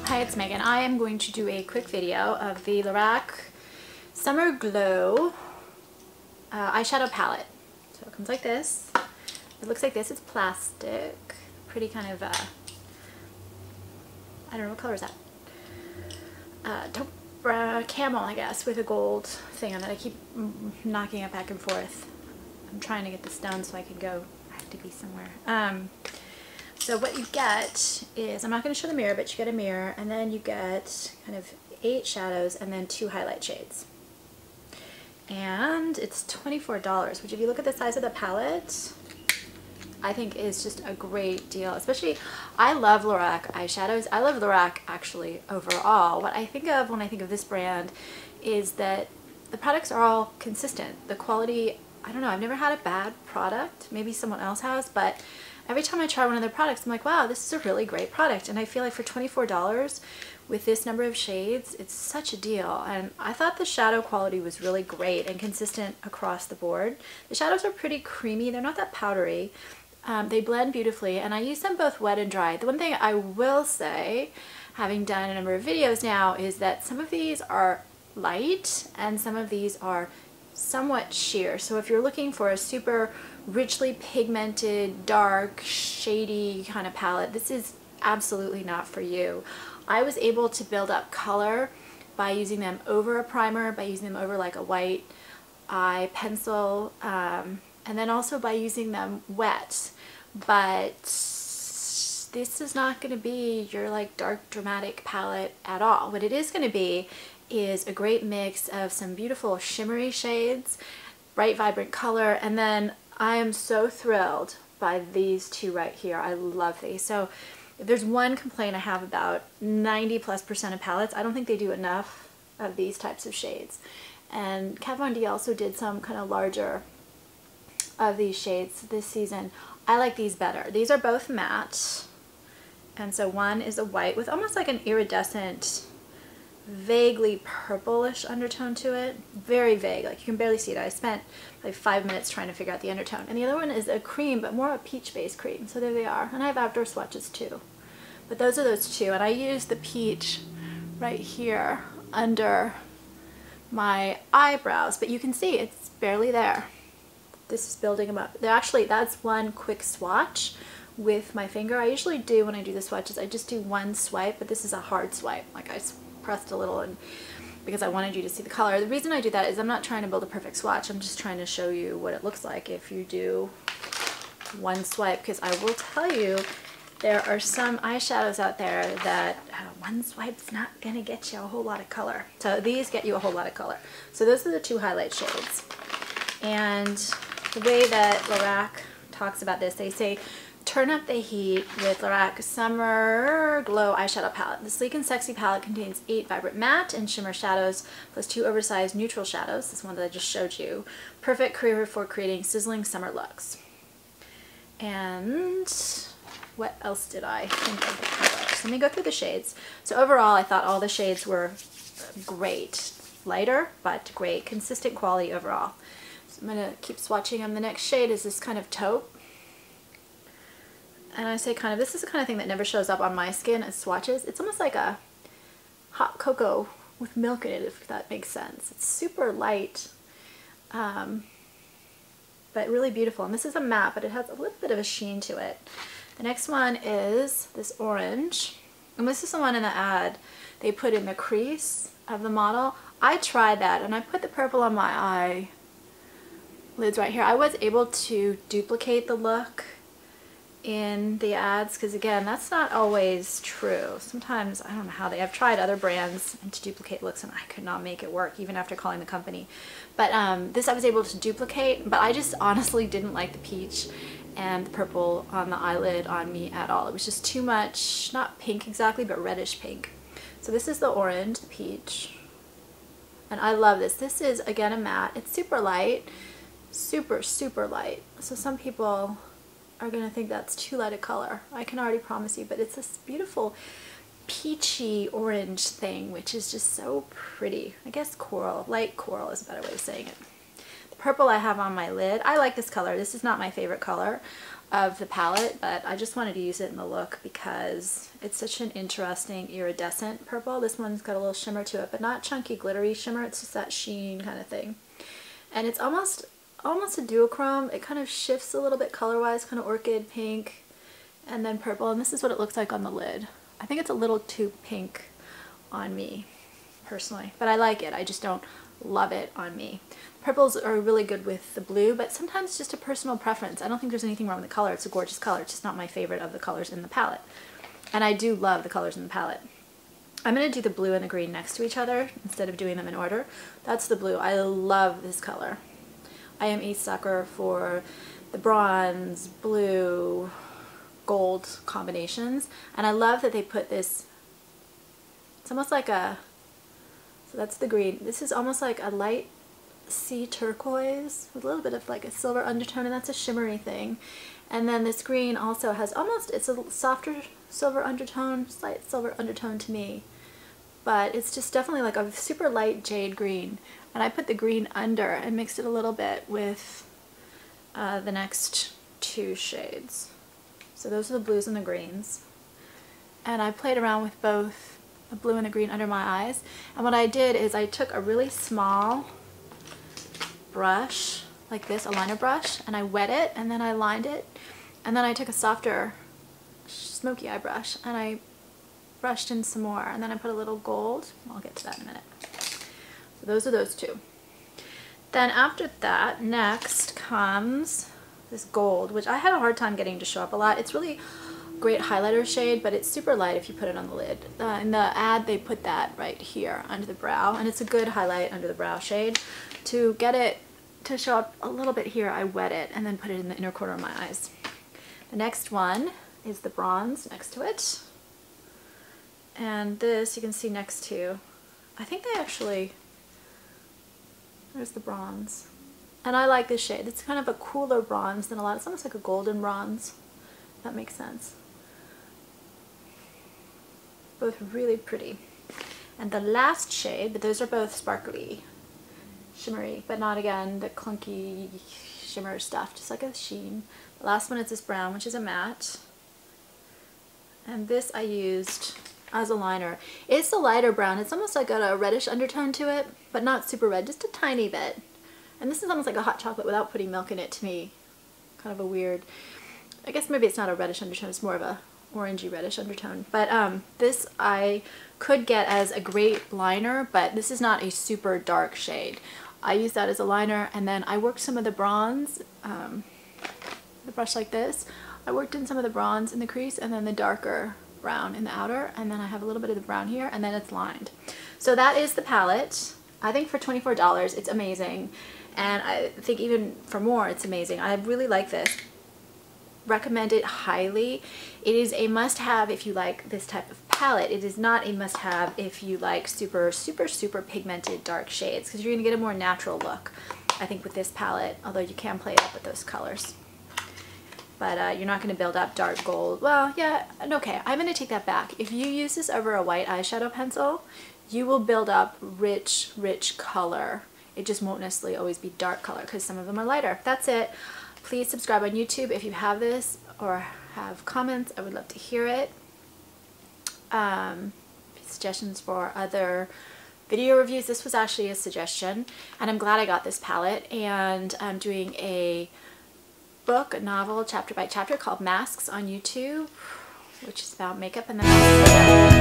Hi, it's Megan. I am going to do a quick video of the Lorac SummerGlo eyeshadow palette. So it comes like this. It looks like this. It's plastic. Pretty kind of, I don't know, what color is that? Camel, I guess, with a gold thing on it. I keep knocking it back and forth. I'm trying to get this done so I can go. I have to be somewhere. So what you get is, I'm not going to show the mirror, but you get a mirror, and then you get kind of 8 shadows and then 2 highlight shades. And it's $24, which if you look at the size of the palette, I think is just a great deal. Especially, I love Lorac eyeshadows. I love Lorac actually overall. What I think of when I think of this brand is that the products are all consistent. The quality, I don't know, I've never had a bad product. Maybe someone else has, but every time I try one of their products, I'm like, wow, this is a really great product. And I feel like for $24 with this number of shades, it's such a deal. And I thought the shadow quality was really great and consistent across the board. The shadows are pretty creamy. They're not that powdery. They blend beautifully, and I use them both wet and dry. The one thing I will say, having done a number of videos now, is that some of these are light and some of these are somewhat sheer. So if you're looking for a super richly pigmented, dark, shady kind of palette, this is absolutely not for you. I was able to build up color by using them over a primer, by using them over like a white eye pencil, and then also by using them wet. But this is not going to be your like dark dramatic palette at all. What it is going to be is a great mix of some beautiful shimmery shades, bright vibrant color, and then I am so thrilled by these two right here. I love these. So if there's one complaint I have about 90+% of palettes, I don't think they do enough of these types of shades. And Kat Von D also did some kind of larger of these shades this season. I like these better. These are both matte, and so one is a white with almost like an iridescent, vaguely purplish undertone to it. Very vague, like you can barely see it. I spent like 5 minutes trying to figure out the undertone. And the other one is a cream, but more a peach-based cream. So there they are. And I have outdoor swatches too. But those are those two. And I use the peach right here under my eyebrows, but you can see it's barely there. This is building them up. Actually, that's one quick swatch with my finger. I usually do, when I do the swatches, I just do one swipe, but this is a hard swipe. Like I pressed a little, and because I wanted you to see the color. The reason I do that is I'm not trying to build a perfect swatch. I'm just trying to show you what it looks like if you do one swipe, because I will tell you there are some eyeshadows out there that one swipe's not gonna get you a whole lot of color. So these get you a whole lot of color. So those are the 2 highlight shades. And the way that Lorac talks about this, they say, turn up the heat with Lorac SummerGlo eyeshadow palette. The sleek and sexy palette contains 8 vibrant matte and shimmer shadows plus 2 oversized neutral shadows. This one that I just showed you. Perfect for creating sizzling summer looks. And what else did I think of the colors? Let me go through the shades. So overall, I thought all the shades were great. Lighter, but great. Consistent quality overall. So I'm going to keep swatching them. The next shade is this kind of taupe. And I say kind of, this is the kind of thing that never shows up on my skin as swatches. It's almost like a hot cocoa with milk in it, if that makes sense. It's super light, but really beautiful. And this is a matte, but it has a little bit of a sheen to it. The next one is this orange. And this is the one in the ad they put in the crease of the model. I tried that, and I put the purple on my eyelids right here. I was able to duplicate the look in the ads, because again, that's not always true. Sometimes, I don't know how I've tried other brands and to duplicate looks, and I could not make it work even after calling the company. But this I was able to duplicate, but I just honestly didn't like the peach and the purple on the eyelid on me at all. It was just too much, not pink exactly, but reddish pink. So this is the orange, the peach, and I love this. This is again a matte. It's super light, super light. So some people are going to think that's too light a color. I can already promise you, but it's this beautiful peachy orange thing, which is just so pretty. I guess coral, light coral is a better way of saying it. The purple I have on my lid, I like this color. This is not my favorite color. of the palette, but I just wanted to use it in the look because it's such an interesting iridescent purple. This one's got a little shimmer to it, but not chunky glittery shimmer. It's just that sheen kind of thing. And it's almost a duochrome. It kind of shifts a little bit color-wise, kind of orchid pink and then purple. And this is what it looks like on the lid. I think it's a little too pink on me personally, but I like it. I just don't love it on me. Purples are really good with the blue, but sometimes it's just a personal preference. I don't think there's anything wrong with the color. It's a gorgeous color. It's just not my favorite of the colors in the palette. And I do love the colors in the palette. I'm going to do the blue and the green next to each other instead of doing them in order. That's the blue. I love this color. I am a sucker for the bronze, blue, gold combinations. And I love that they put this, it's almost like a, so that's the green. This is almost like a light sea turquoise with a little bit of like a silver undertone, and that's a shimmery thing. And then this green also has almost, it's a softer silver undertone, slight silver undertone to me, but it's just definitely like a super light jade green. And I put the green under and mixed it a little bit with the next two shades. So those are the blues and the greens. And I played around with both the blue and the green under my eyes. And what I did is I took a really small brush like this, a liner brush, and I wet it and then I lined it, and then I took a softer smoky eye brush and I brushed in some more, and then I put a little gold. I'll get to that in a minute. So those are those two. Then after that, next comes this gold, which I had a hard time getting to show up a lot. It's really great highlighter shade, but it's super light if you put it on the lid. In the ad they put that right here under the brow, and it's a good highlight under the brow shade. To get it to show up a little bit here, I wet it and then put it in the inner corner of my eyes. The next one is the bronze next to it, and this you can see next to, I think they actually, there's the bronze, and I like this shade. It's kind of a cooler bronze than a lot. It's almost like a golden bronze, if that makes sense. Both really pretty. And the last shade, but those are both sparkly, shimmery, but not again the clunky shimmer stuff, just like a sheen. The last one is this brown, which is a matte, and this I used as a liner. It's a lighter brown. It's almost like got a reddish undertone to it, but not super red, just a tiny bit. And this is almost like a hot chocolate without putting milk in it to me. Kind of a weird, I guess maybe it's not a reddish undertone, it's more of a orangey reddish undertone. But this I could get as a great liner, but this is not a super dark shade. I used that as a liner, and then I worked some of the bronze, the brush like this. I worked in some of the bronze in the crease and then the darker brown in the outer, and then I have a little bit of the brown here, and then it's lined. So that is the palette. I think for $24 it's amazing, and I think even for more it's amazing. I really like this. Recommend it highly. It is a must-have if you like this type of palette. It is not a must-have if you like super pigmented dark shades, because you're going to get a more natural look, I think, with this palette, although you can play it up with those colors. But you're not going to build up dark gold. Well, yeah, okay, I'm going to take that back. If you use this over a white eyeshadow pencil, you will build up rich color. It just won't necessarily always be dark color, because some of them are lighter. That's it. Please subscribe on YouTube if you have this or have comments. I would love to hear it. Suggestions for other video reviews. This was actually a suggestion, and I'm glad I got this palette. And I'm doing a book, a novel, chapter by chapter, called Masks on YouTube, which is about makeup and then